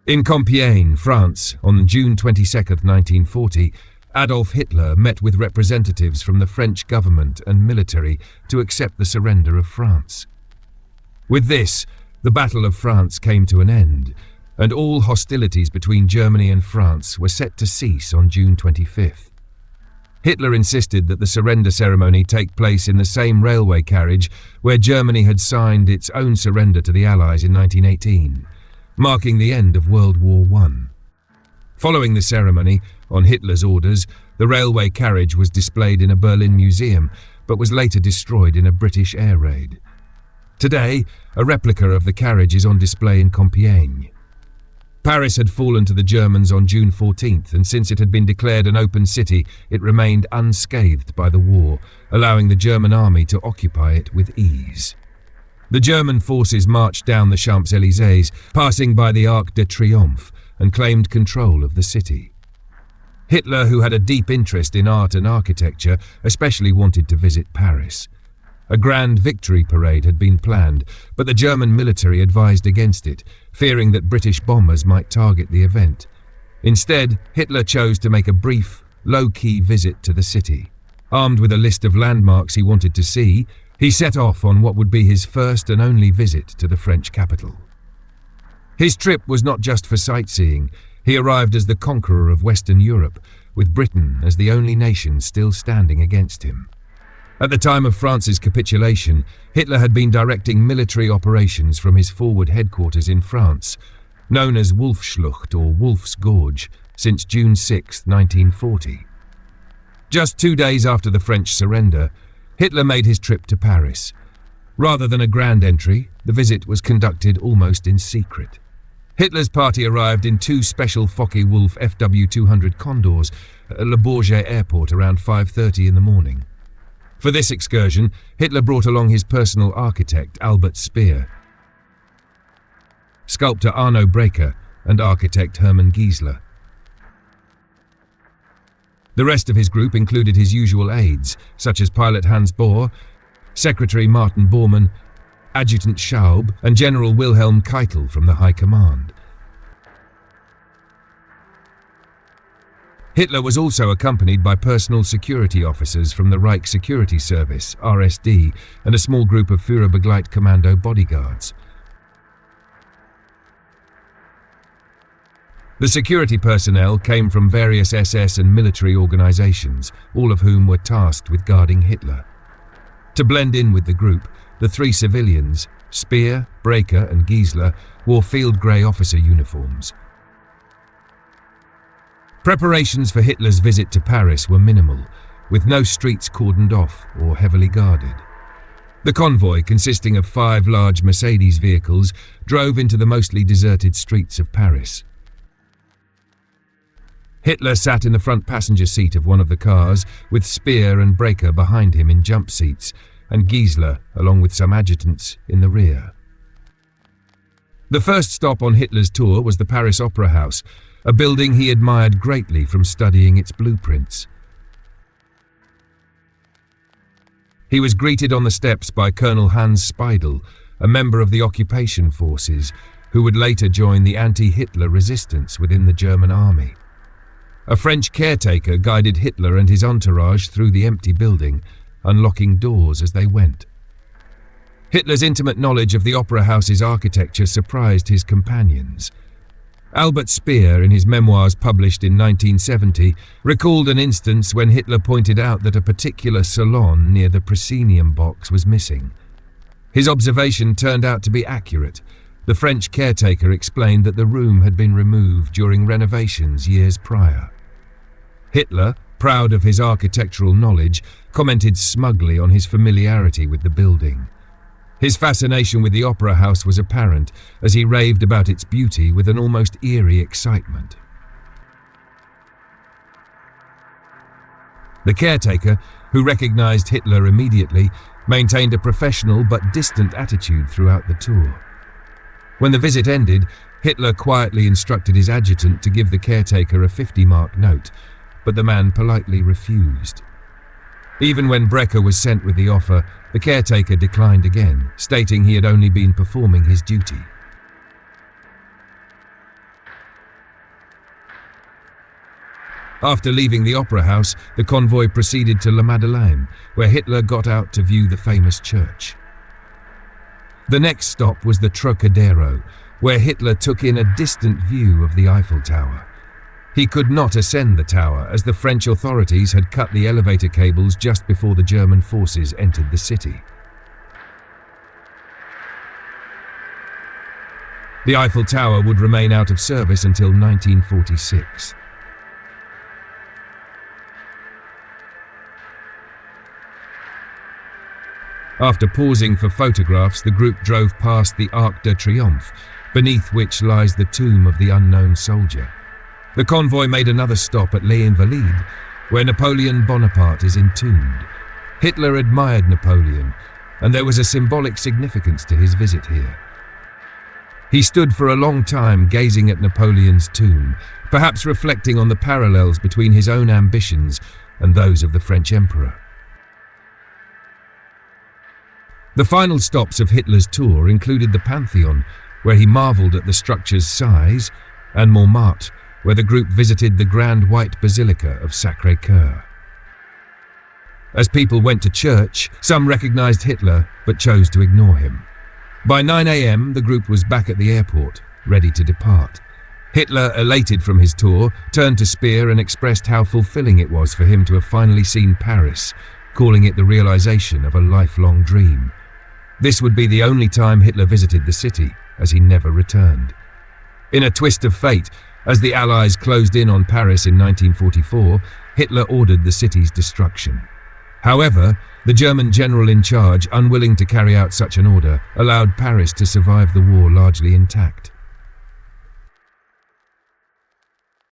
In Compiègne, France, on June 22, 1940, Adolf Hitler met with representatives from the French government and military to accept the surrender of France. With this, the Battle of France came to an end, and all hostilities between Germany and France were set to cease on June 25th. Hitler insisted that the surrender ceremony take place in the same railway carriage where Germany had signed its own surrender to the Allies in 1918, marking the end of World War I. Following the ceremony, on Hitler's orders, the railway carriage was displayed in a Berlin museum, but was later destroyed in a British air raid. Today, a replica of the carriage is on display in Compiègne. Paris had fallen to the Germans on June 14th, and since it had been declared an open city, it remained unscathed by the war, allowing the German army to occupy it with ease. The German forces marched down the Champs-Élysées, passing by the Arc de Triomphe, and claimed control of the city. Hitler, who had a deep interest in art and architecture, especially wanted to visit Paris. A grand victory parade had been planned, but the German military advised against it, fearing that British bombers might target the event. Instead, Hitler chose to make a brief, low-key visit to the city. Armed with a list of landmarks he wanted to see, he set off on what would be his first and only visit to the French capital. His trip was not just for sightseeing. He arrived as the conqueror of Western Europe, with Britain as the only nation still standing against him. At the time of France's capitulation, Hitler had been directing military operations from his forward headquarters in France, known as Wolfsschlucht or Wolf's Gorge, since June 6, 1940. Just 2 days after the French surrender, Hitler made his trip to Paris. Rather than a grand entry, the visit was conducted almost in secret. Hitler's party arrived in 2 special Focke-Wulf FW-200 Condors at Le Bourget airport around 5:30 in the morning. For this excursion, Hitler brought along his personal architect, Albert Speer, sculptor Arno Breker, and architect Hermann Giesler. The rest of his group included his usual aides, such as pilot Hans Bohr, Secretary Martin Bormann, Adjutant Schaub, and General Wilhelm Keitel from the High Command. Hitler was also accompanied by personal security officers from the Reich Security Service, RSD, and a small group of Führer Begleitkommando bodyguards. The security personnel came from various SS and military organizations, all of whom were tasked with guarding Hitler. To blend in with the group, the 3 civilians, Speer, Breker, and Giesler, wore field grey officer uniforms. Preparations for Hitler's visit to Paris were minimal, with no streets cordoned off or heavily guarded. The convoy, consisting of 5 large Mercedes vehicles, drove into the mostly deserted streets of Paris. Hitler sat in the front passenger seat of one of the cars, with Speer and Breker behind him in jump seats, and Giesler, along with some adjutants, in the rear. The first stop on Hitler's tour was the Paris Opera House, a building he admired greatly from studying its blueprints. He was greeted on the steps by Colonel Hans Speidel, a member of the occupation forces, who would later join the anti-Hitler resistance within the German army. A French caretaker guided Hitler and his entourage through the empty building, unlocking doors as they went. Hitler's intimate knowledge of the opera house's architecture surprised his companions. Albert Speer, in his memoirs published in 1970, recalled an instance when Hitler pointed out that a particular salon near the proscenium box was missing. His observation turned out to be accurate. The French caretaker explained that the room had been removed during renovations years prior. Hitler, proud of his architectural knowledge, commented smugly on his familiarity with the building. His fascination with the opera house was apparent as he raved about its beauty with an almost eerie excitement. The caretaker, who recognized Hitler immediately, maintained a professional but distant attitude throughout the tour. When the visit ended, Hitler quietly instructed his adjutant to give the caretaker a 50-mark note, but the man politely refused. Even when Breker was sent with the offer, the caretaker declined again, stating he had only been performing his duty. After leaving the Opera House, the convoy proceeded to La Madeleine, where Hitler got out to view the famous church. The next stop was the Trocadero, where Hitler took in a distant view of the Eiffel Tower. He could not ascend the tower as the French authorities had cut the elevator cables just before the German forces entered the city. The Eiffel Tower would remain out of service until 1946. After pausing for photographs, the group drove past the Arc de Triomphe, beneath which lies the tomb of the unknown soldier. The convoy made another stop at Les Invalides, where Napoleon Bonaparte is entombed. Hitler admired Napoleon, and there was a symbolic significance to his visit here. He stood for a long time gazing at Napoleon's tomb, perhaps reflecting on the parallels between his own ambitions and those of the French emperor. The final stops of Hitler's tour included the Pantheon, where he marveled at the structure's size, and Montmartre, where the group visited the Grand White Basilica of Sacré-Cœur. As people went to church, some recognized Hitler but chose to ignore him. By 9 a.m., the group was back at the airport, ready to depart. Hitler, elated from his tour, turned to Speer and expressed how fulfilling it was for him to have finally seen Paris, calling it the realization of a lifelong dream. This would be the only time Hitler visited the city, as he never returned. In a twist of fate, as the Allies closed in on Paris in 1944, Hitler ordered the city's destruction. However, the German general in charge, unwilling to carry out such an order, allowed Paris to survive the war largely intact.